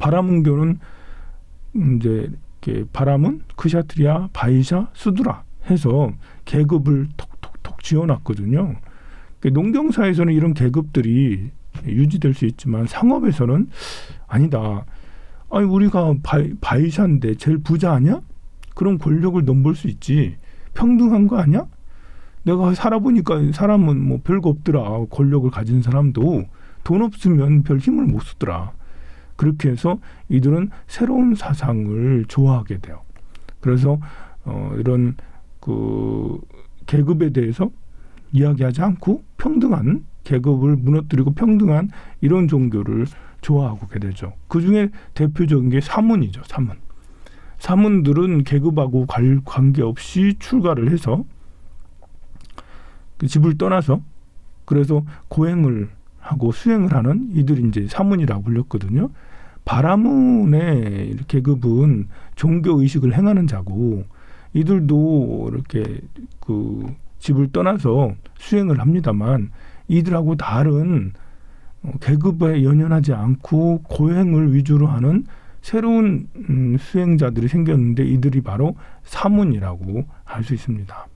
바라문교는 이제 이렇게 바라문, 크샤트리아, 바이샤, 수드라 해서 계급을 톡톡톡 지어놨거든요. 농경사에서는 이런 계급들이 유지될 수 있지만 상업에서는 아니다. 아니 우리가 바이샤인데 제일 부자 아니야? 그럼 권력을 넘볼 수 있지. 평등한 거 아니야? 내가 살아보니까 사람은 뭐 별거 없더라. 권력을 가진 사람도 돈 없으면 별 힘을 못 쓰더라. 그렇게 해서 이들은 새로운 사상을 좋아하게 돼요. 그래서 이런 그 계급에 대해서 이야기하지 않고 평등한 계급을 무너뜨리고 평등한 이런 종교를 좋아하게 되죠. 그 중에 대표적인 게 사문이죠. 사문. 사문들은 계급하고 관계없이 출가를 해서 그 집을 떠나서 그래서 고행을 하고 수행을 하는 이들이 이제 사문이라고 불렸거든요. 바라문의 계급은 종교 의식을 행하는 자고 이들도 이렇게 그 집을 떠나서 수행을 합니다만 이들하고 다른 계급에 연연하지 않고 고행을 위주로 하는 새로운 수행자들이 생겼는데 이들이 바로 사문이라고 할 수 있습니다.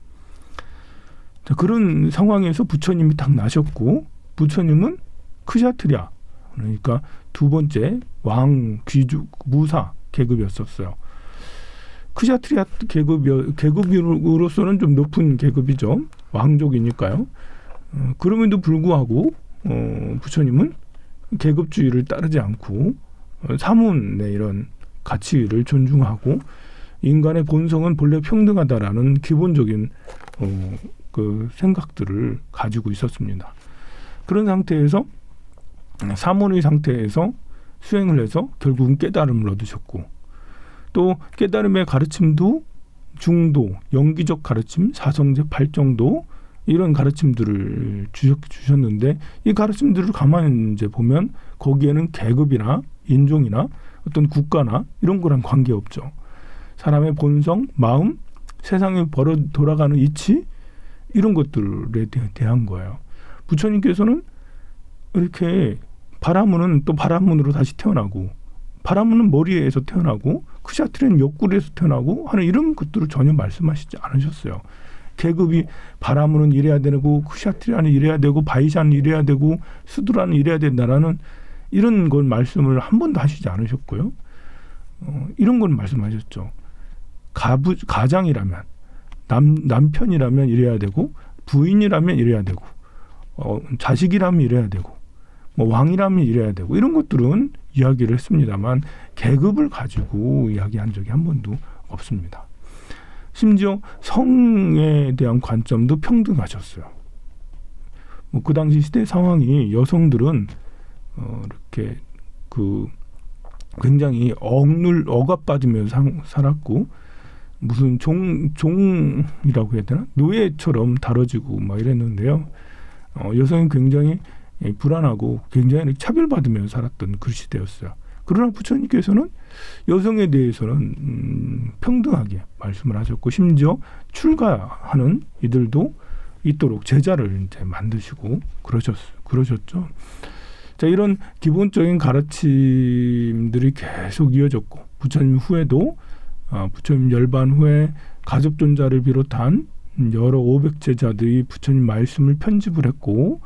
자, 그런 상황에서 부처님이 딱 나셨고 부처님은 크샤트리아 그러니까 두 번째 왕, 귀족, 무사 계급이었었어요. 크샤트리아 계급으로서는 좀 높은 계급이죠. 왕족이니까요. 그럼에도 불구하고 부처님은 계급주의를 따르지 않고 사문의 이런 가치를 존중하고 인간의 본성은 본래 평등하다라는 기본적인 그 생각들을 가지고 있었습니다. 그런 상태에서 사문의 상태에서 수행을 해서 결국은 깨달음을 얻으셨고 또 깨달음의 가르침도 중도, 영기적 가르침, 사성제, 팔정도 이런 가르침들을 주셨는데 이 가르침들을 가만히 이제 보면 거기에는 계급이나 인종이나 어떤 국가나 이런 거랑 관계없죠. 사람의 본성, 마음, 세상에 돌아가는 이치 이런 것들에 대한 거예요. 부처님께서는 이렇게 바라문은 또 바라문으로 다시 태어나고 바라문은 머리에서 태어나고 크샤트리아는 옆구리에서 태어나고 하는 이런 것들을 전혀 말씀하시지 않으셨어요. 계급이 바라문은 이래야 되고 크샤트리아는 이래야 되고 바이샤는 이래야 되고 수드라는 이래야 된다라는 이런 걸 말씀을 한 번도 하시지 않으셨고요. 이런 걸 말씀하셨죠. 가장이라면 남편이라면 이래야 되고 부인이라면 이래야 되고 자식이라면 이래야 되고 뭐 왕이라면 이래야 되고 이런 것들은 이야기를 했습니다만 계급을 가지고 이야기한 적이 한 번도 없습니다. 심지어 성에 대한 관점도 평등하셨어요. 뭐 그 당시 시대 상황이 여성들은 이렇게 그 굉장히 억압받으면서 살았고 무슨 종이라고 해야 되나 노예처럼 다뤄지고 막 이랬는데요. 여성이 굉장히 불안하고 굉장히 차별받으면서 살았던 그 시대였어요. 그러나 부처님께서는 여성에 대해서는 평등하게 말씀을 하셨고 심지어 출가하는 이들도 있도록 제자를 이제 만드시고 그러셨죠. 자, 이런 기본적인 가르침들이 계속 이어졌고 부처님 후에도 부처님 열반 후에 가섭존자를 비롯한 여러 500제자들이 부처님 말씀을 편집을 했고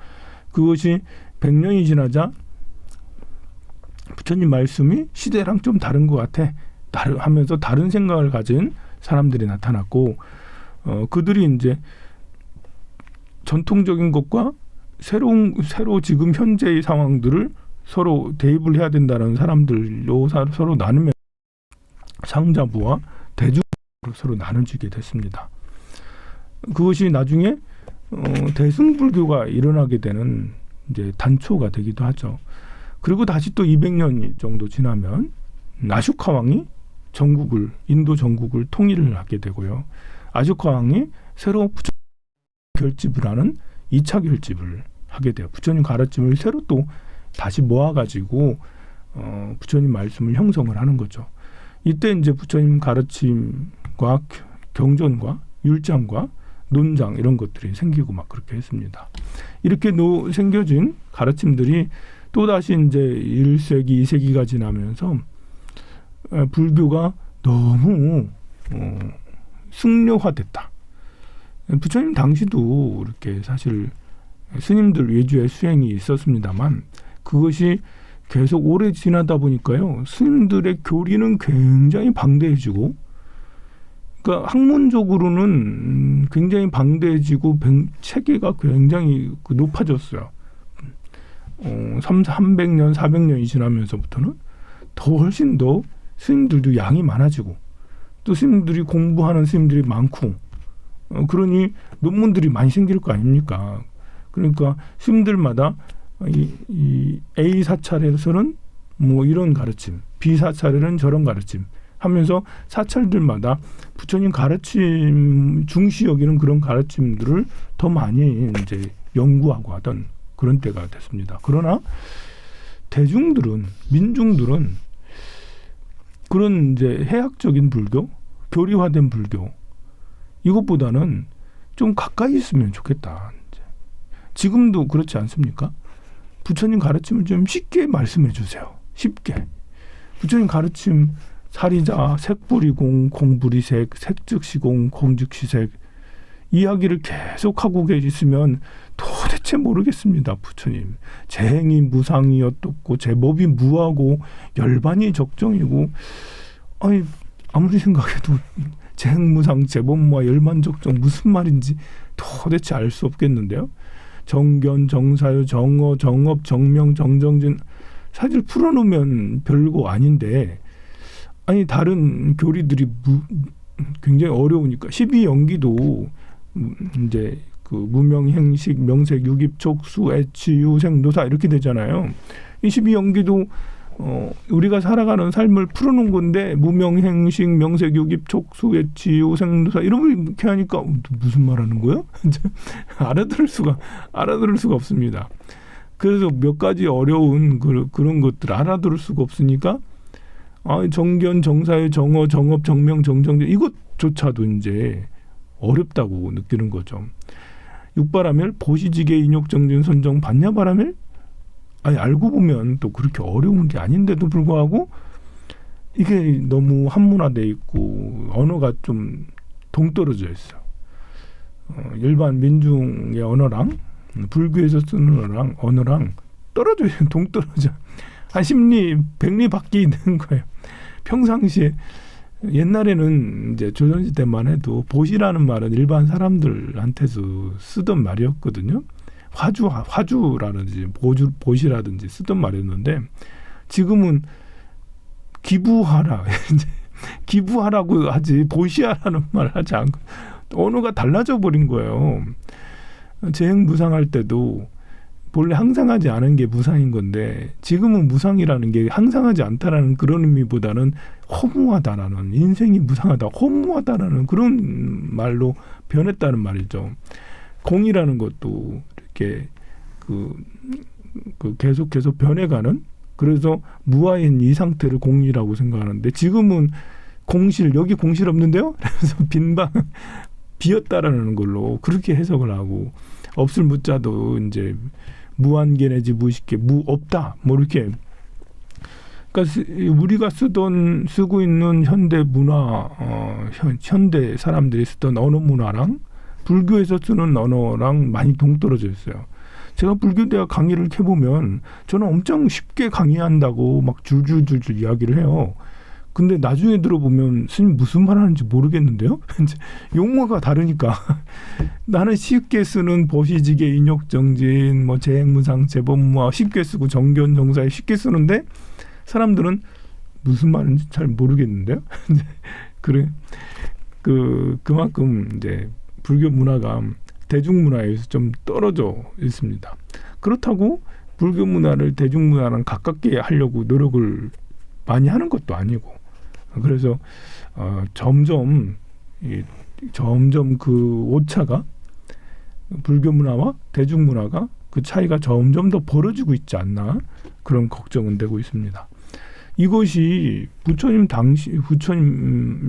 그것이 100년이 지나자 부처님 말씀이 시대랑 좀 다른 것 같아 하면서 다른 생각을 가진 사람들이 나타났고 그들이 이제 전통적인 것과 새로 지금 현재의 상황들을 서로 대입을 해야 된다는 사람들로 서로 나누면 상자부와 대중으로 서로 나눠지게 됐습니다. 그것이 나중에 대승불교가 일어나게 되는 이제 단초가 되기도 하죠. 그리고 다시 또 200년 정도 지나면 아쇼카 왕이 인도 전국을 통일을 하게 되고요. 아쇼카 왕이 새로 부처님 결집을 하는 2차 결집을 하게 돼요. 부처님 가르침을 새로 또 다시 모아가지고 부처님 말씀을 형성을 하는 거죠. 이때 이제 부처님 가르침과 경전과 율장과 논장 이런 것들이 생기고 막 그렇게 했습니다. 이렇게 생겨진 가르침들이 또다시 이제 1세기, 2세기가 지나면서 불교가 너무 승려화됐다. 부처님 당시도 이렇게 사실 스님들 위주의 수행이 있었습니다만 그것이 계속 오래 지나다 보니까요. 스님들의 교리는 굉장히 방대해지고 그러니까 학문적으로는 굉장히 방대해지고 체계가 굉장히 높아졌어요. 300년, 400년이 지나면서부터는 더 훨씬 더 스님들도 양이 많아지고 또 스님들이 공부하는 스님들이 많고 그러니 논문들이 많이 생길 거 아닙니까? 그러니까 스님들마다 이 A 사찰에서는 뭐 이런 가르침, B 사찰에는 저런 가르침 하면서 사찰들마다 부처님 가르침 중시 여기는 그런 가르침들을 더 많이 이제 연구하고 하던 그런 때가 됐습니다. 그러나 대중들은 민중들은 그런 이제 해학적인 불교, 교리화된 불교 이것보다는 좀 가까이 있으면 좋겠다. 지금도 그렇지 않습니까? 부처님 가르침을 좀 쉽게 말씀해 주세요. 쉽게. 부처님 가르침 사리자, 색불이공, 공불이색, 색즉시공, 공즉시색 이야기를 계속하고 계시면 도대체 모르겠습니다. 부처님. 재행이 무상이었고 제법이 무하고 열반이 적정이고 아니 아무리 생각해도 재행무상, 제법무와 열반적정 무슨 말인지 도대체 알 수 없겠는데요. 정견, 정사유, 정어, 정업, 정명, 정정진 사실 풀어놓으면 별거 아닌데 아니 다른 교리들이 굉장히 어려우니까 12연기도 이제 그 무명행식, 명색, 유깁, 촉수, 애취, 유생, 노사 이렇게 되잖아요. 이 12연기도 우리가 살아가는 삶을 풀어놓은 건데 무명행식, 명색, 유깁, 촉수, 애취, 유생, 노사 이렇게 하니까 무슨 말하는 거야? 알아들을 수가 없습니다. 그래서 몇 가지 어려운 그런 것들 알아들을 수가 없으니까 정견, 정사유, 정어, 정업, 정명, 정정진 이것조차도 이제 어렵다고 느끼는 거죠. 육바라밀, 보시지계, 인욕정진, 선정, 반야바라밀 아니 알고 보면 또 그렇게 어려운 게 아닌데도 불구하고 이게 너무 한문화돼 있고 언어가 좀 동떨어져 있어요. 일반 민중의 언어랑 불교에서 쓰는 언어랑 떨어져 있어요. 동떨어져. 한 10리, 100리 밖에 있는 거예요. 평상시에 옛날에는 이제 조선시대만 해도 보시라는 말은 일반 사람들한테도 쓰던 말이었거든요. 화주라든지 보시라든지 쓰던 말이었는데 지금은 기부하라 기부하라고 하지 보시하라는 말 하지 않고 언어가 달라져 버린 거예요. 재행무상할 때도 본래 항상하지 않은 게 무상인 건데 지금은 무상이라는 게 항상하지 않다라는 그런 의미보다는 허무하다라는 인생이 무상하다 허무하다라는 그런 말로 변했다는 말이죠. 공이라는 것도 이렇게 그 계속해서 변해가는 그래서 무아인 이 상태를 공이라고 생각하는데 지금은 공실 여기 공실 없는데요? 그래서 빈방 비었다라는 걸로 그렇게 해석을 하고 없을 무자도 이제 무한계 내지 무식계 무없다 뭐 이렇게 그러니까 우리가 쓰고 있는 현대 문화 현대 사람들이 쓰던 언어 문화랑 불교에서 쓰는 언어랑 많이 동떨어져 있어요. 제가 불교대학 강의를 해보면 저는 엄청 쉽게 강의한다고 막 줄줄줄줄 이야기를 해요. 근데 나중에 들어보면 스님 무슨 말 하는지 모르겠는데요. 용어가 다르니까 나는 쉽게 쓰는 보시지계, 인욕정진, 뭐 재행무상, 제법무화 쉽게 쓰고 정견, 정사에 쉽게 쓰는데 사람들은 무슨 말인지 잘 모르겠는데요. 그래 그만큼 이제 불교 문화가 대중문화에서 좀 떨어져 있습니다. 그렇다고 불교 문화를 대중문화랑 가깝게 하려고 노력을 많이 하는 것도 아니고 그래서 점점 그 오차가 불교 문화와 대중 문화가 그 차이가 점점 더 벌어지고 있지 않나 그런 걱정은 되고 있습니다. 이것이 부처님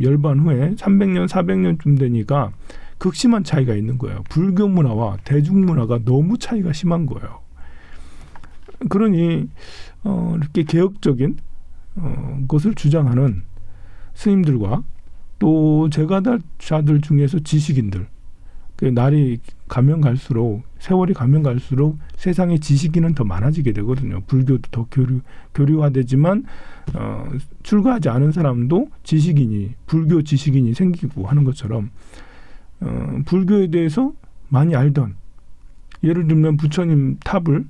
열반 후에 300년 400년쯤 되니까 극심한 차이가 있는 거예요. 불교 문화와 대중 문화가 너무 차이가 심한 거예요. 그러니 이렇게 개혁적인 것을 주장하는 스님들과 또 제가자들 중에서 지식인들, 그 날이 가면 갈수록 세월이 가면 갈수록 세상에 지식인은 더 많아지게 되거든요. 불교도 더 교류화되지만 출가하지 않은 사람도 지식인이 불교 지식인이 생기고 하는 것처럼 불교에 대해서 많이 알던, 예를 들면 부처님 탑을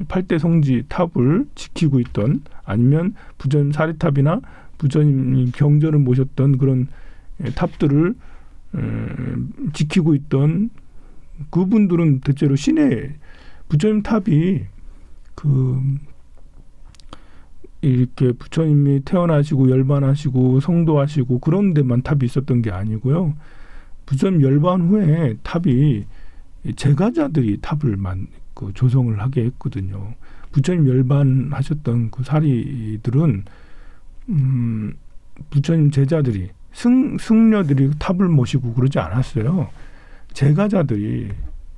8대 성지 탑을 지키고 있던, 아니면 부처님 사리탑이나 부처님 경전을 모셨던 그런 탑들을 지키고 있던 그분들은 대체로 시내 부처님 탑이 이렇게 부처님이 태어나시고 열반하시고 성도하시고 그런 데만 탑이 있었던 게 아니고요. 부처님 열반 후에 탑이 제가자들이 탑을 조성을 하게 했거든요. 부처님 열반하셨던 그 사리들은 부처님 제자들이 승려들이 탑을 모시고 그러지 않았어요. 제가자들이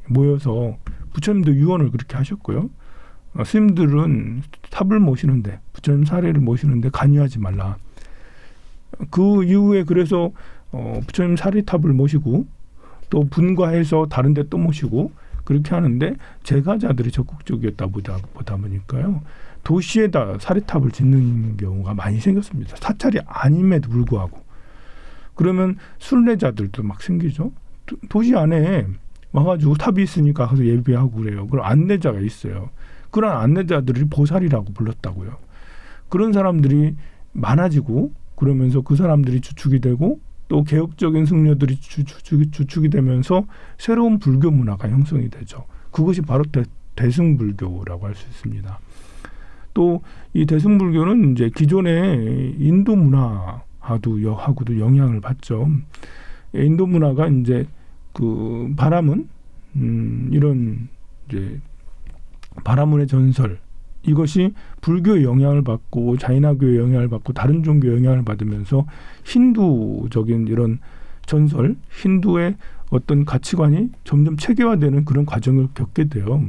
모여서 부처님도 유언을 그렇게 하셨고요. 스님들은 탑을 모시는데, 부처님 사례를 모시는데 간이하지 말라. 그 이후에 그래서 부처님 사리탑을 모시고 또 분과해서 다른 데 또 모시고 그렇게 하는데, 제가자들이 적극적이었다 보다 보니까요. 도시에다 사리탑을 짓는 경우가 많이 생겼습니다. 사찰이 아님에도 불구하고. 그러면 순례자들도 막 생기죠. 도시 안에 와가지고 탑이 있으니까 가서 예배하고 그래요. 그럼 안내자가 있어요. 그런 안내자들이 보살이라고 불렀다고요. 그런 사람들이 많아지고 그러면서 그 사람들이 주축이 되고 또 개혁적인 승려들이 주축이 되면서 새로운 불교 문화가 형성이 되죠. 그것이 바로 대승불교라고 할 수 있습니다. 또 이 대승불교는 이제 기존의 인도 문화하고도 영향을 받죠. 인도 문화가 이제 그 바라문, 이런 이제 바라문의 전설, 이것이 불교의 영향을 받고 자이나교의 영향을 받고 다른 종교의 영향을 받으면서 힌두적인 이런 전설, 힌두의 어떤 가치관이 점점 체계화되는 그런 과정을 겪게 돼요.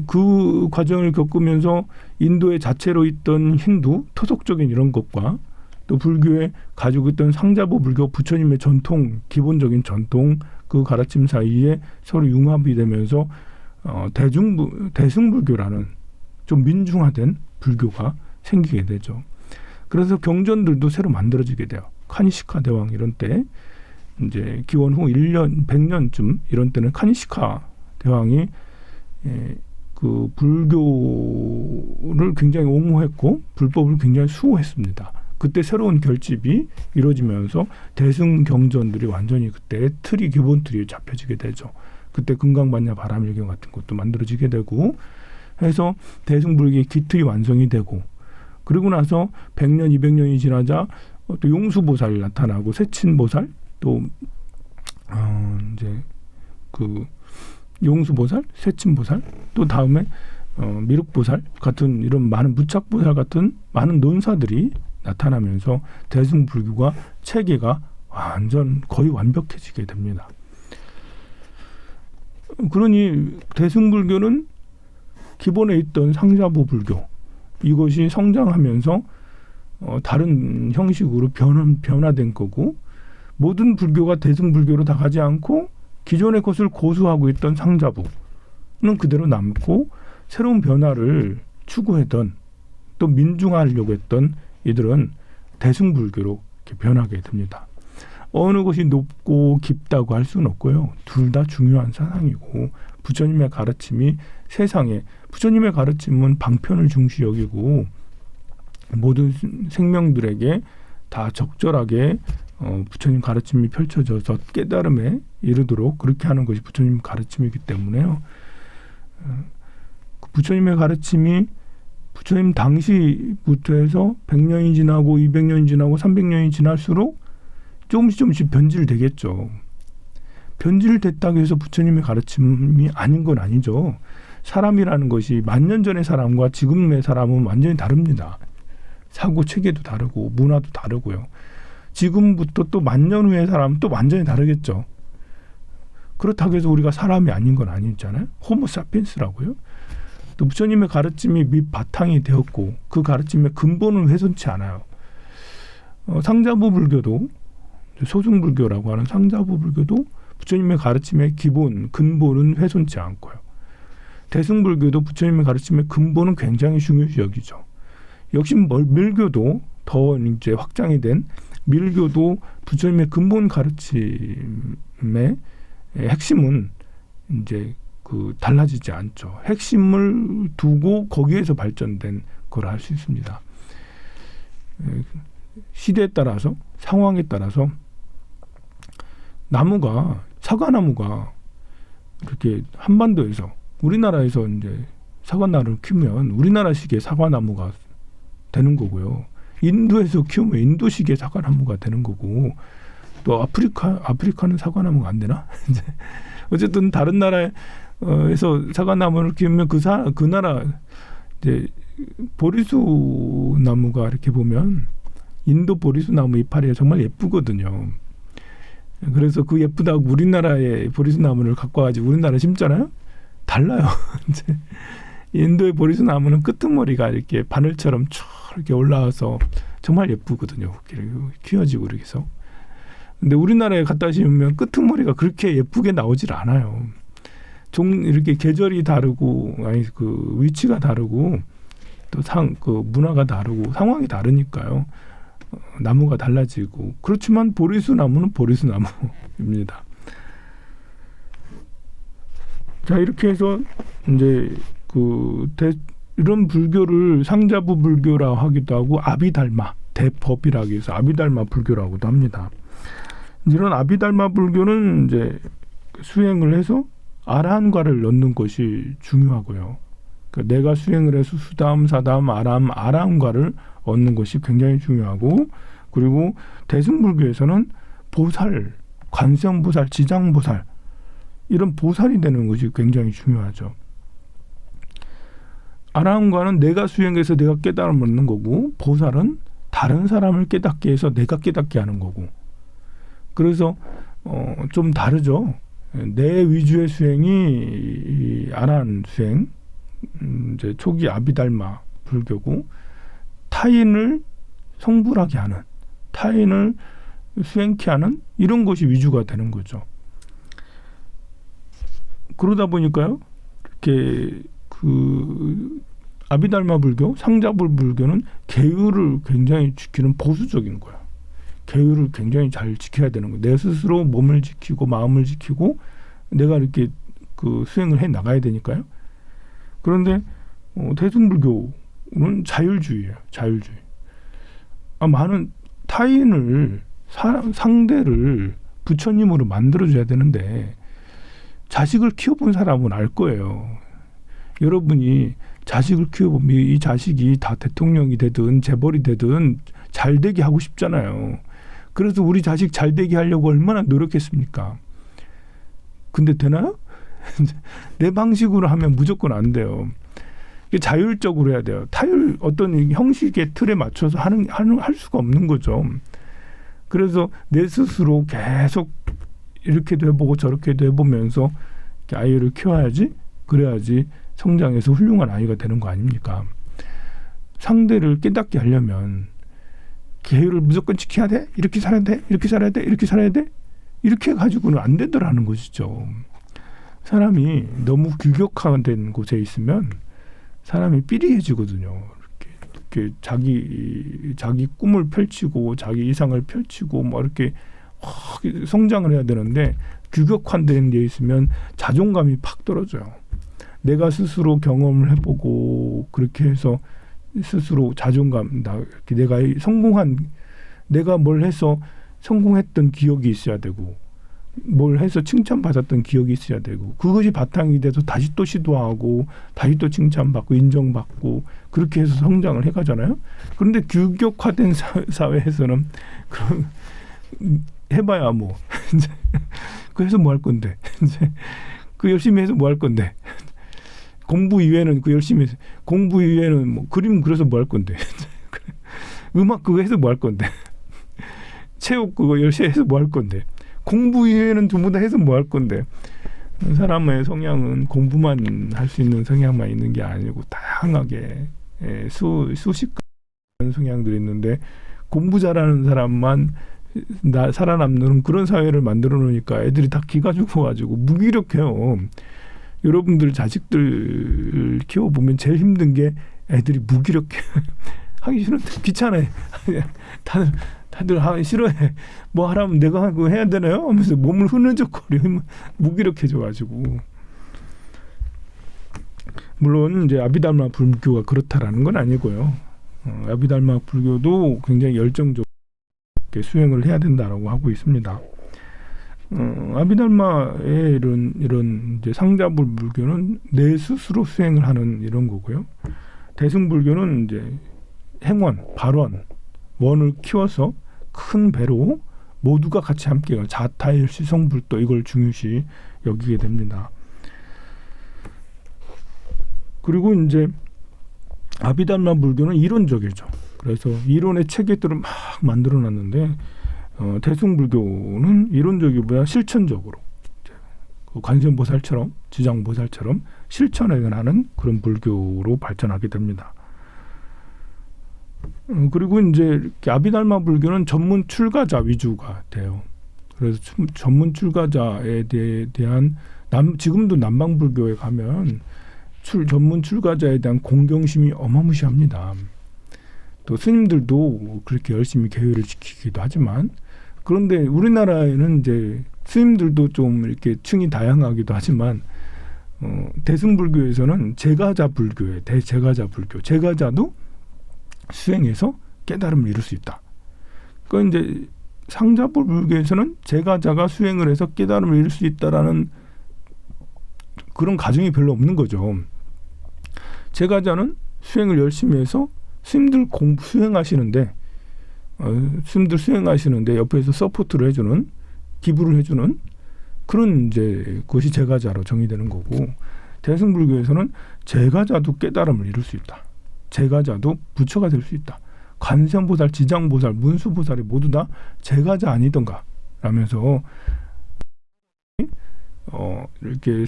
그 과정을 겪으면서 인도의 자체로 있던 힌두, 토속적인 이런 것과 또 불교에 가지고 있던 상자보 불교, 부처님의 전통, 기본적인 전통, 그 가르침 사이에 서로 융합이 되면서 대승불교라는 좀 민중화된 불교가 생기게 되죠. 그래서 경전들도 새로 만들어지게 돼요. 카니시카 대왕 이런 때, 이제 기원 후 1년, 100년쯤 이런 때는 카니시카 대왕이 그 불교를 굉장히 옹호했고 불법을 굉장히 수호했습니다. 그때 새로운 결집이 이루어지면서 대승 경전들이 완전히 그때 틀이, 기본 틀이 잡혀지게 되죠. 그때 금강반야 바람일경 같은 것도 만들어지게 되고 해서 대승불교의 기틀이 완성이 되고, 그리고 나서 100년, 200년이 지나자 또 용수보살 나타나고 세친보살, 또 이제 그 용수보살, 세친보살, 또 다음에 미륵보살 같은 이런 많은 무착보살 같은 많은 논사들이 나타나면서 대승불교가 체계가 완전 거의 완벽해지게 됩니다. 그러니 대승불교는 기본에 있던 상자보 불교, 이것이 성장하면서 다른 형식으로 변화된 거고, 모든 불교가 대승불교로 다 가지 않고 기존의 것을 고수하고 있던 상자보는 그대로 남고, 새로운 변화를 추구했던, 또 민중화하려고 했던 이들은 대승불교로 이렇게 변하게 됩니다. 어느 것이 높고 깊다고 할 수는 없고요. 둘 다 중요한 사상이고, 부처님의 가르침이 세상에, 부처님의 가르침은 방편을 중시 여기고 모든 생명들에게 다 적절하게 부처님 가르침이 펼쳐져서 깨달음에 이르도록 그렇게 하는 것이 부처님 가르침이기 때문에요. 부처님의 가르침이 부처님 당시부터 해서 100년이 지나고 200년이 지나고 300년이 지날수록 조금씩 변질되겠죠. 변질됐다고 해서 부처님의 가르침이 아닌 건 아니죠. 사람이라는 것이 10,000년 전의 사람과 지금의 사람은 완전히 다릅니다. 사고 체계도 다르고 문화도 다르고요. 지금부터 또 10,000년 후의 사람은 또 완전히 다르겠죠. 그렇다고 해서 우리가 사람이 아닌 건 아니잖아요. 호모 사피엔스라고요. 또 부처님의 가르침이 밑바탕이 되었고 그 가르침의 근본은 훼손치 않아요. 상자부 불교도 소승불교라고 하는 상자부 불교도 부처님의 가르침의 기본 근본은 훼손치 않고요. 대승불교도 부처님의 가르침의 근본은 굉장히 중요시 여기죠. 역시 밀교도 더 이제 확장이 된 밀교도 부처님의 근본 가르침의 핵심은 이제 달라지지 않죠. 핵심을 두고 거기에서 발전된 걸 할 수 있습니다. 시대에 따라서 상황에 따라서 사과나무가 이렇게 한반도에서 우리나라에서 이제 사과나무를 키우면 우리나라식의 사과나무가 되는 거고요. 인도에서 키우면 인도식의 사과나무가 되는 거고 또 아프리카는 사과나무가 안 되나? 어쨌든 다른 나라에서 사과나무를 키우면 그 나라 이제 보리수 나무가 이렇게 보면 인도 보리수 나무 이파리가 정말 예쁘거든요. 그래서 그 예쁘다고 우리나라의 보리수 나무를 갖고 와가지고 우리나라 심잖아요. 달라요. 인도의 보리수 나무는 끄트머리가 이렇게 바늘처럼 쭉 이렇게 올라와서 정말 예쁘거든요. 키워지고 이렇게 해서. 근데 우리나라에 갖다 심으면 끄트머리가 그렇게 예쁘게 나오질 않아요. 이렇게 계절이 다르고 위치가 다르고 또 문화가 다르고 상황이 다르니까요. 나무가 달라지고 그렇지만 보리수 나무는 보리수 나무입니다. 자, 이렇게 해서 이제 이런 불교를 상자부 불교라고 하기도 하고 아비달마 대법이라고 해서 아비달마 불교라고도 합니다. 이런 아비달마 불교는 이제 수행을 해서 아라한과를 얻는 것이 중요하고요. 그러니까 내가 수행을 해서 수다음, 사다음, 아라한과를 얻는 것이 굉장히 중요하고, 그리고 대승불교에서는 보살, 관세음보살, 지장보살 이런 보살이 되는 것이 굉장히 중요하죠. 아라한과는 내가 수행해서 내가 깨달음을 얻는 거고, 보살은 다른 사람을 깨닫게 해서 내가 깨닫게 하는 거고. 그래서 좀 다르죠. 내 위주의 수행이 아라한 수행, 이제 초기 아비달마 불교고, 타인을 성불하게 하는, 타인을 수행케 하는 이런 것이 위주가 되는 거죠. 그러다 보니까요, 이렇게 아비달마 불교, 상자불 불교는 계율을 굉장히 지키는 보수적인 거야. 계율을 굉장히 잘 지켜야 되는 거야. 내 스스로 몸을 지키고 마음을 지키고 내가 이렇게 수행을 해 나가야 되니까요. 그런데 대승불교는 자율주의예요. 자율주의. 많은 타인을 상대를 부처님으로 만들어줘야 되는데 자식을 키워본 사람은 알 거예요. 여러분이 자식을 키워보면 이 자식이 다 대통령이 되든 재벌이 되든 잘 되게 하고 싶잖아요. 그래서 우리 자식 잘 되게 하려고 얼마나 노력했습니까? 근데 되나요? 내 방식으로 하면 무조건 안 돼요. 자율적으로 해야 돼요. 어떤 형식의 틀에 맞춰서 할 수가 없는 거죠. 그래서 내 스스로 계속 이렇게도 해보고 저렇게도 해보면서 아이를 키워야지. 그래야지 성장해서 훌륭한 아이가 되는 거 아닙니까? 상대를 깨닫게 하려면 계율을 무조건 지켜야 돼? 이렇게 살아야 돼? 이렇게 살아야 돼? 이렇게 살아야 돼? 이렇게 해가지고는 안 되더라는 것이죠. 사람이 너무 규격화된 곳에 있으면 사람이 삐리해지거든요. 이렇게 자기 꿈을 펼치고 자기 이상을 펼치고 이렇게 성장을 해야 되는데 규격화된 데 있으면 자존감이 팍 떨어져요. 내가 스스로 경험을 해보고 그렇게 해서 스스로 자존감, 내가 뭘 해서 성공했던 기억이 있어야 되고, 뭘 해서 칭찬받았던 기억이 있어야 되고, 그것이 바탕이 돼서 다시 또 시도하고, 다시 또 칭찬받고, 인정받고, 그렇게 해서 성장을 해가잖아요. 그런데 규격화된 사회에서는, 그럼, 해봐야 그 해서 뭐 할 건데. 그 열심히 해서 뭐 할 건데. 공부 이외에는 열심히 해서, 공부 이외에는 그림 그려서 뭐 할 건데. 음악 그거 해서 뭐 할 건데. 체육 그거 열심히 해서 뭐 할 건데. 공부 이외에는 전부 다 해서 뭐 할 건데. 사람의 성향은 공부만 할 수 있는 성향만 있는 게 아니고 다양하게 수십 가지 성향들이 있는데 공부 잘하는 사람만 살아남는 그런 사회를 만들어 놓으니까 애들이 다 기가 죽어가지고 무기력해요. 여러분들 자식들 키워보면 제일 힘든 게 애들이 무기력해. 하기 싫은데 귀찮아해. 다들 하기 싫어해. 뭐 하라면 내가 하고 해야 되나요? 하면서 몸을 흐느적거려. 무기력해져가지고. 물론 이제 아비달마 불교가 그렇다라는 건 아니고요. 아비달마 불교도 굉장히 열정적으로 수행을 해야 된다라고 하고 있습니다. 아비달마의 이런 이제 상자불 불교는 내 스스로 수행을 하는 이런 거고요. 대승불교는 이제 행원, 발원, 원을 키워서 큰 배로 모두가 같이 함께 자타일시 성불도 이걸 중요시 여기게 됩니다. 그리고 이제 아비달마 불교는 이론적이죠. 그래서 이론의 체계들을 막 만들어놨는데 대승불교는 이론적이보다 실천적으로 관세음보살처럼 지장보살처럼 실천을 하는 그런 불교로 발전하게 됩니다. 그리고 이제 아비달마 불교는 전문 출가자 위주가 돼요. 그래서 전문 출가자에 대한 지금도 남방불교에 가면 전문 출가자에 대한 공경심이 어마무시합니다. 또 스님들도 그렇게 열심히 계율을 지키기도 하지만 그런데 우리나라에는 이제 스님들도 좀 이렇게 층이 다양하기도 하지만 대승불교에서는 제가자 불교에 대제가자 불교, 제가자도 수행해서 깨달음을 이룰 수 있다. 그러니까 이제 상자불 불교에서는 제가자가 수행을 해서 깨달음을 이룰 수 있다라는 그런 가정이 별로 없는 거죠. 제가자는 수행을 열심히 해서 스님들 수행하시는데 옆에서 서포트를 해주는, 기부를 해주는 그런 이제 그것이 제가자로 정의되는 거고, 대승불교에서는 제가자도 깨달음을 이룰 수 있다. 제가자도 부처가 될 수 있다. 관세음보살, 지장보살, 문수보살이 모두 다 제가자 아니던가 라면서 이렇게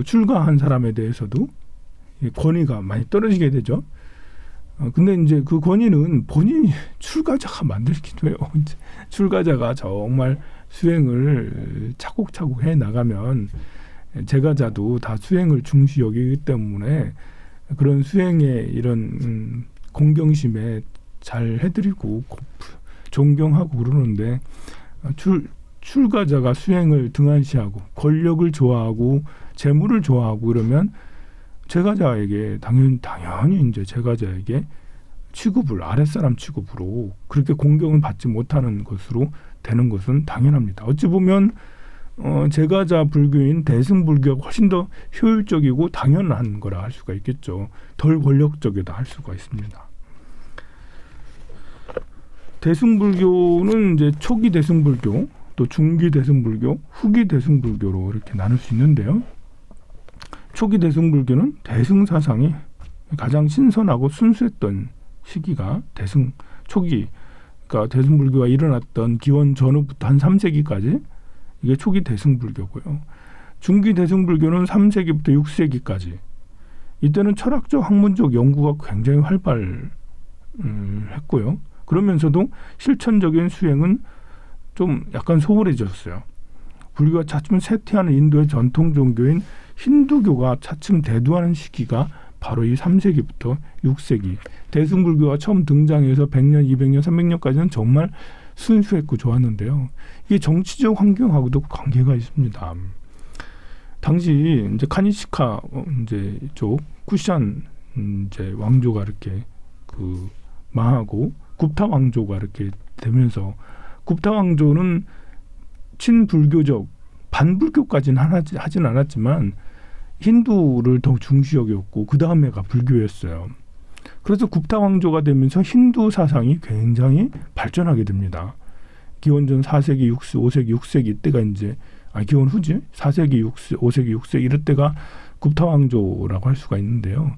출가한 사람에 대해서도 권위가 많이 떨어지게 되죠. 근데 이제 그 권위는 본인이 출가자가 만들기도 해요. 출가자가 정말 수행을 차곡차곡 해 나가면 제가자도 다 수행을 중시 여기기 때문에 그런 수행의 이런 공경심에 잘 해드리고 존경하고 그러는데 출가자가 수행을 등한시하고 권력을 좋아하고 재물을 좋아하고 이러면 제가자에게 당연히 이제 제가자에게 취급을 아랫사람 취급으로 그렇게 공경을 받지 못하는 것으로 되는 것은 당연합니다. 어찌 보면 제가자 불교인 대승불교가 훨씬 더 효율적이고 당연한 거라 할 수가 있겠죠. 덜 권력적이다 할 수가 있습니다. 대승불교는 이제 초기 대승불교, 또 중기 대승불교, 후기 대승불교로 이렇게 나눌 수 있는데요. 초기 대승불교는 대승사상이 가장 신선하고 순수했던 시기가 초기, 그러니까 대승불교가 일어났던 기원 전후부터 한 3세기까지 이게 초기 대승불교고요. 중기 대승불교는 3세기부터 6세기까지 이때는 철학적 학문적 연구가 굉장히 활발했고요. 그러면서도 실천적인 수행은 좀 약간 소홀해졌어요. 불교가 차츰 쇠퇴하는 인도의 전통 종교인 힌두교가 차츰 대두하는 시기가 바로 이 3세기부터 6세기. 대승불교가 처음 등장해서 100년, 200년, 300년까지는 정말 순수했고 좋았는데요. 이게 정치적 환경하고도 관계가 있습니다. 당시 이제 카니시카 이제 쪽 쿠샨 이제 왕조가 이렇게 망하고 굽타 왕조가 이렇게 되면서 굽타 왕조는 친불교적 반불교까지는 하진 않았지만 힌두를 더 중시 여겼고 그 다음에가 불교였어요. 그래서 굽타 왕조가 되면서 힌두 사상이 굉장히 발전하게 됩니다. 기원전 4세기, 5세기, 6세기 때가 이제 기원 후지 4세기, 5세기, 6세기 이럴 때가 굽타 왕조라고 할 수가 있는데요.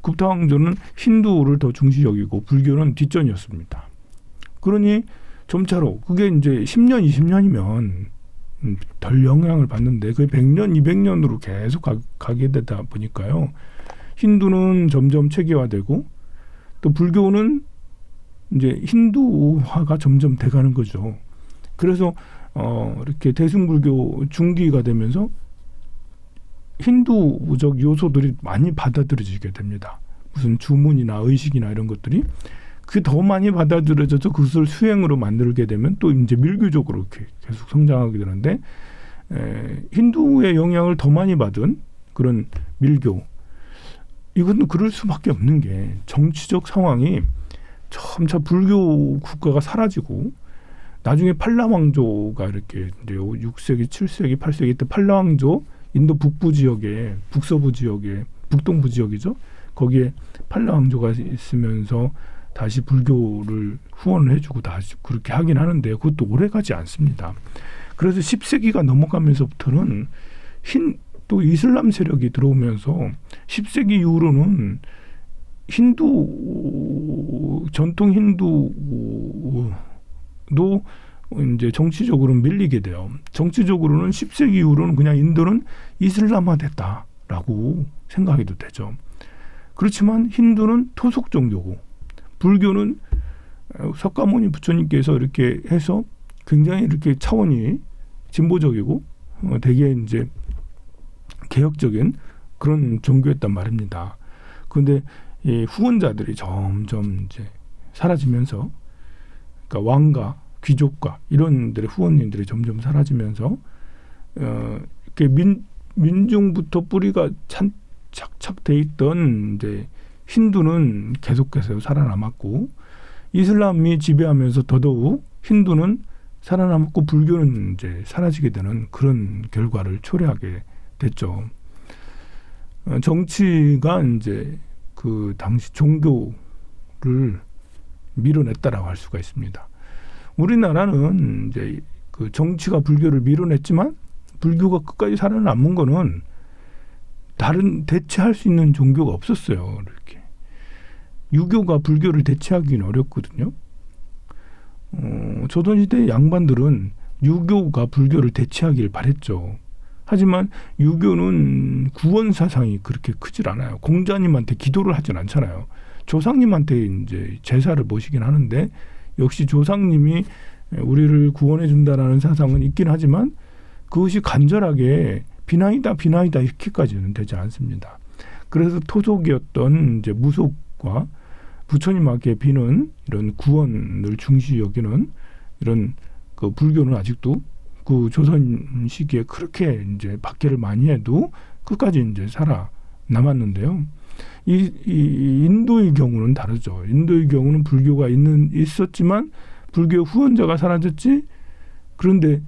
굽타 왕조는 힌두를 더 중시 여기고 불교는 뒷전이었습니다. 그러니 점차로 그게 이제 10년, 20년이면 덜 영향을 받는데 그게 100년, 200년으로 계속 가게 되다 보니까요. 힌두는 점점 체계화되고 또 불교는 이제 힌두화가 점점 돼가는 거죠. 그래서 이렇게 대승불교 중기가 되면서 힌두적 요소들이 많이 받아들여지게 됩니다. 무슨 주문이나 의식이나 이런 것들이 그게 더 많이 받아들여져서 그것을 수행으로 만들게 되면 또 이제 밀교적으로 이렇게 계속 성장하게 되는데 힌두의 영향을 더 많이 받은 그런 밀교 이건 그럴 수밖에 없는 게 정치적 상황이 점차 불교 국가가 사라지고 나중에 팔라왕조가 이렇게 이제 6세기, 7세기, 8세기 때 팔라왕조 인도 북부 지역에 북서부 지역에 북동부 지역이죠. 거기에 팔라왕조가 있으면서 다시 불교를 후원을 해주고 다시 그렇게 하긴 하는데 그것도 오래가지 않습니다. 그래서 10세기가 넘어가면서부터는 또 이슬람 세력이 들어오면서 10세기 이후로는 전통 힌두도 이제 정치적으로 밀리게 돼요. 정치적으로는 10세기 이후로는 그냥 인도는 이슬람화됐다라고 생각해도 되죠. 그렇지만 힌두는 토속 종교고 불교는 석가모니 부처님께서 이렇게 해서 굉장히 이렇게 차원이 진보적이고 되게 이제 개혁적인 그런 종교였단 말입니다. 그런데 이 후원자들이 점점 이제 사라지면서, 그러니까 왕과 귀족과 이런들의 후원인들이 점점 사라지면서 이렇게 민중부터 뿌리가 착착돼 있던 이제 힌두는 계속해서 살아남았고 이슬람이 지배하면서 더더욱 힌두는 살아남았고 불교는 이제 사라지게 되는 그런 결과를 초래하게 됐죠. 정치가 이제 그 당시 종교를 밀어냈다라고 할 수가 있습니다. 우리나라는 이제 그 정치가 불교를 밀어냈지만 불교가 끝까지 살아남은 거는 다른 대체할 수 있는 종교가 없었어요. 이렇게 유교가 불교를 대체하기는 어렵거든요. 조선시대 양반들은 유교가 불교를 대체하기를 바랬죠. 하지만 유교는 구원 사상이 그렇게 크질 않아요. 공자님한테 기도를 하진 않잖아요. 조상님한테 이제 제사를 모시긴 하는데 역시 조상님이 우리를 구원해 준다라는 사상은 있긴 하지만 그것이 간절하게 비나이다 이렇게까지는 되지 않습니다. 그래서 토속이었던 이제 무속과 부처님께 비는 이런 구원을 중시 여기는 이런 그 불교는 아직도 그 조선 시기에 그렇게 이제 박해를 많이 해도 끝까지 이제 살아남았는데요. 이 인도의 경우는 다르죠. 인도의 경우는 불교가 있었지만 불교 후원자가 사라졌지. 그런데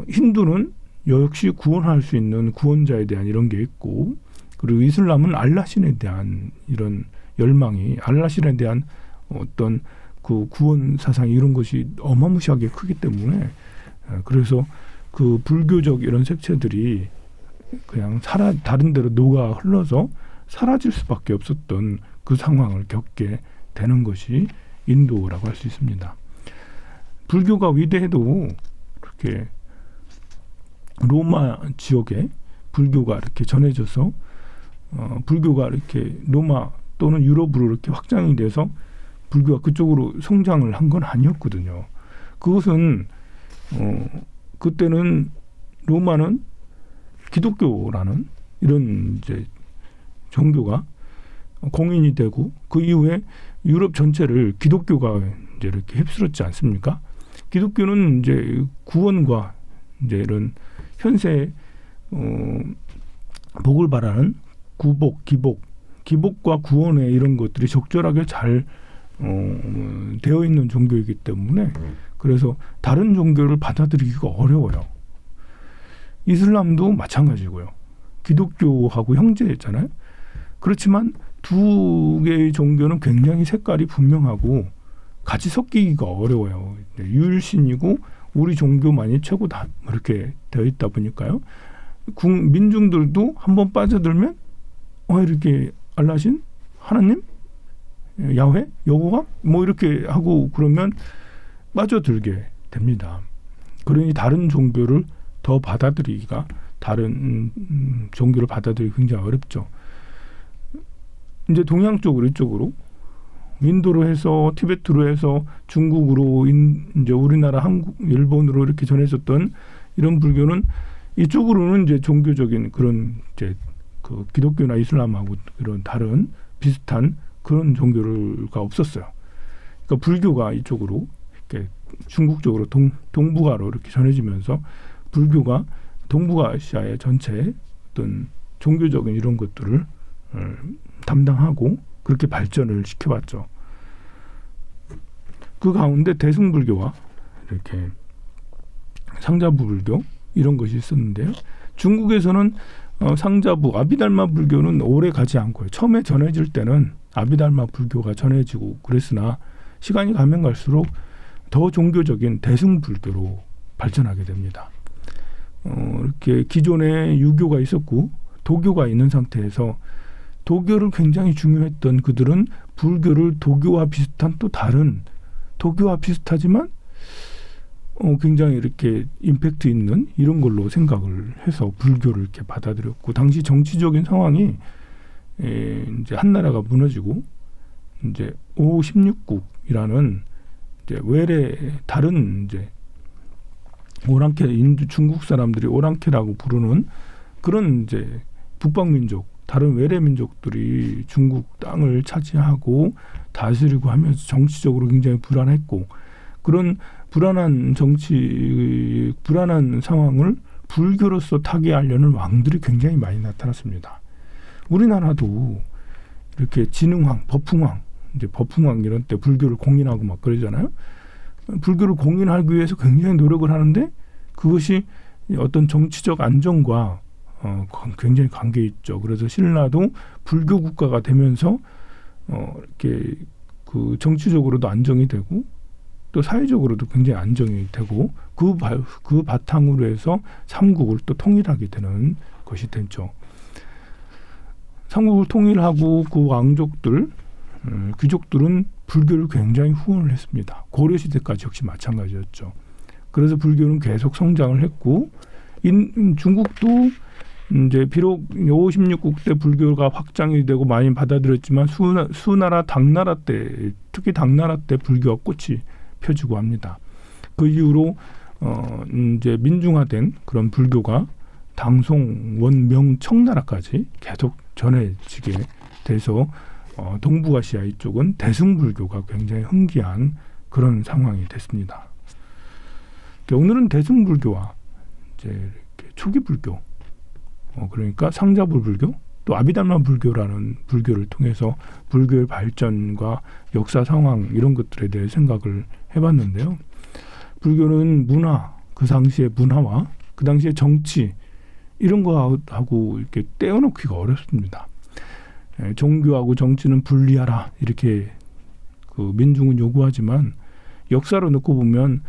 힌두는 역시 구원할 수 있는 구원자에 대한 이런 게 있고, 그리고 이슬람은 알라신에 대한 이런 열망이, 알라신에 대한 어떤 그 구원 사상이 이런 것이 어마무시하게 크기 때문에 그래서 그 불교적 이런 색채들이 그냥 다른 데로 녹아 흘러서 사라질 수밖에 없었던 그 상황을 겪게 되는 것이 인도라고 할 수 있습니다. 불교가 위대해도 그렇게 로마 지역에 불교가 이렇게 전해져서 불교가 이렇게 로마 또는 유럽으로 이렇게 확장이 돼서 불교가 그쪽으로 성장을 한 건 아니었거든요. 그것은 그때는 로마는 기독교라는 이런 이제 종교가 공인이 되고 그 이후에 유럽 전체를 기독교가 이제 이렇게 휩쓸었지 않습니까? 기독교는 이제 구원과 이제 이런 현세 복을 바라는 기복과 구원의 이런 것들이 적절하게 잘 되어 있는 종교이기 때문에 그래서 다른 종교를 받아들이기가 어려워요. 이슬람도 마찬가지고요. 기독교하고 형제였잖아요. 그렇지만 두 개의 종교는 굉장히 색깔이 분명하고 같이 섞이기가 어려워요. 유일신이고 우리 종교만이 최고다 이렇게 되어 있다 보니까요. 민중들도 한번 빠져들면 이렇게 알라신, 하나님, 야훼, 여호와 뭐 이렇게 하고 그러면 빠져들게 됩니다. 그러니 다른 종교를 더 받아들이기가 다른 종교를 받아들이기 굉장히 어렵죠. 이제 동양 쪽으로 이쪽으로 인도로 해서 티베트로 해서 중국으로 이제 우리나라 한국 일본으로 이렇게 전해졌던 이런 불교는 이쪽으로는 이제 종교적인 그런 이제 그 기독교나 이슬람하고 그런 다른 비슷한 그런 종교가 없었어요. 그러니까 불교가 이쪽으로 이렇게 중국 쪽으로 동북아로 이렇게 전해지면서 불교가 동북아시아의 전체 어떤 종교적인 이런 것들을 담당하고 그렇게 발전을 시켜왔죠. 그 가운데 대승불교와 이렇게 상자부 불교 이런 것이 있었는데요. 중국에서는 상자부 아비달마 불교는 오래 가지 않고요. 처음에 전해질 때는 아비달마 불교가 전해지고 그랬으나 시간이 가면 갈수록 더 종교적인 대승불교로 발전하게 됩니다. 이렇게 기존에 유교가 있었고 도교가 있는 상태에서 도교를 굉장히 중요했던 그들은 불교를 도교와 비슷한 또 다른 도교와 비슷하지만 굉장히 이렇게 임팩트 있는 이런 걸로 생각을 해서 불교를 이렇게 받아들였고 당시 정치적인 상황이 이제 한나라가 무너지고 이제 16국이라는 이제 외래 다른 이제 오랑캐 중국 사람들이 오랑캐라고 부르는 그런 이제 북방민족 다른 외래 민족들이 중국 땅을 차지하고 다스리고 하면서 정치적으로 굉장히 불안했고 그런 불안한 상황을 불교로서 타개하려는 왕들이 굉장히 많이 나타났습니다. 우리나라도 이렇게 진흥왕, 법흥왕, 이제 법흥왕 이런 때 불교를 공인하고 막 그러잖아요. 불교를 공인하기 위해서 굉장히 노력을 하는데 그것이 어떤 정치적 안정과 굉장히 관계 있죠. 그래서 신라도 불교 국가가 되면서 이렇게 그 정치적으로도 안정이 되고 또 사회적으로도 굉장히 안정이 되고 그 바탕으로 해서 삼국을 또 통일하게 되는 것이 됐죠. 삼국을 통일하고 그 왕족들, 귀족들은 불교를 굉장히 후원을 했습니다. 고려시대까지 역시 마찬가지였죠. 그래서 불교는 계속 성장을 했고 중국도 이제 비록 56국 때 불교가 확장이 되고 많이 받아들였지만 수나라 당나라 때 특히 당나라 때 불교가 꽃이 펴지고 합니다. 그 이후로 이제 민중화된 그런 불교가 당송, 원명, 청나라까지 계속 전해지게 돼서 동북아시아 이쪽은 대승불교가 굉장히 흥기한 그런 상황이 됐습니다. 오늘은 대승불교와 이제 이렇게 초기 불교, 그러니까 상자부 불교, 또 아비달마 불교라는 불교를 통해서 불교의 발전과 역사 상황 이런 것들에 대해 생각을 해봤는데요. 불교는 문화, 그 당시의 문화와 그 당시의 정치 이런 거하고 이렇게 떼어놓기가 어렵습니다. 종교하고 정치는 분리하라 이렇게 그 민중은 요구하지만 역사로 놓고 보면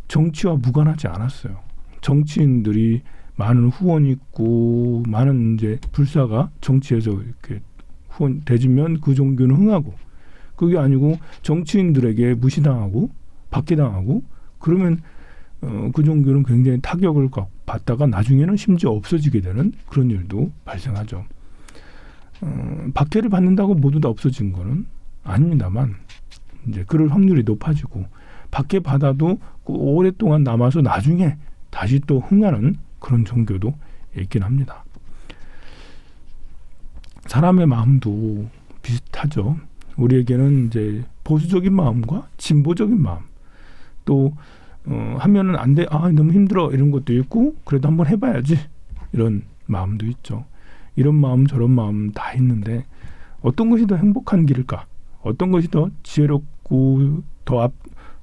정치와 무관하지 않았어요. 정치인들이 많은 후원이 있고 많은 이제 불사가 정치에서 이렇게 후원 대지면 그 종교는 흥하고 그게 아니고 정치인들에게 무시당하고 박해당하고 그러면 그 종교는 굉장히 타격을 받다가 나중에는 심지어 없어지게 되는 그런 일도 발생하죠. 박해를 받는다고 모두 다 없어진 거는 아닙니다만 이제 그럴 확률이 높아지고 박해 받아도 오랫동안 남아서 나중에 다시 또 흥하는 그런 종교도 있긴 합니다. 사람의 마음도 비슷하죠. 우리에게는 이제 보수적인 마음과 진보적인 마음 또 하면은 안 돼, 너무 힘들어 이런 것도 있고 그래도 한번 해봐야지 이런 마음도 있죠. 이런 마음 저런 마음 다 있는데 어떤 것이 더 행복한 길일까? 어떤 것이 더 지혜롭고 더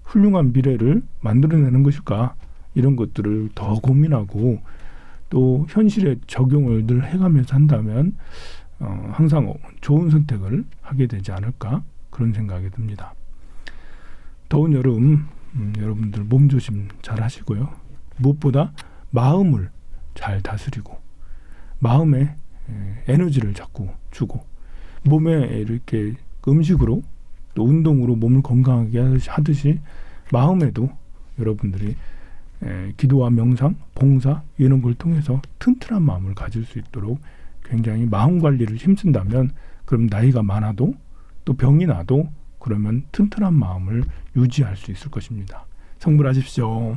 훌륭한 미래를 만들어내는 것일까? 이런 것들을 더 고민하고 또 현실에 적용을 늘 해가면서 한다면 항상 좋은 선택을 하게 되지 않을까 그런 생각이 듭니다. 더운 여름 여러분들 몸조심 잘 하시고요. 무엇보다 마음을 잘 다스리고 마음에 에너지를 자꾸 주고 몸에 이렇게 음식으로 또 운동으로 몸을 건강하게 하듯이 마음에도 여러분들이 기도와 명상, 봉사 이런 걸 통해서 튼튼한 마음을 가질 수 있도록 굉장히 마음 관리를 힘쓴다면 그럼 나이가 많아도 또 병이 나도 그러면 튼튼한 마음을 유지할 수 있을 것입니다. 성불하십시오.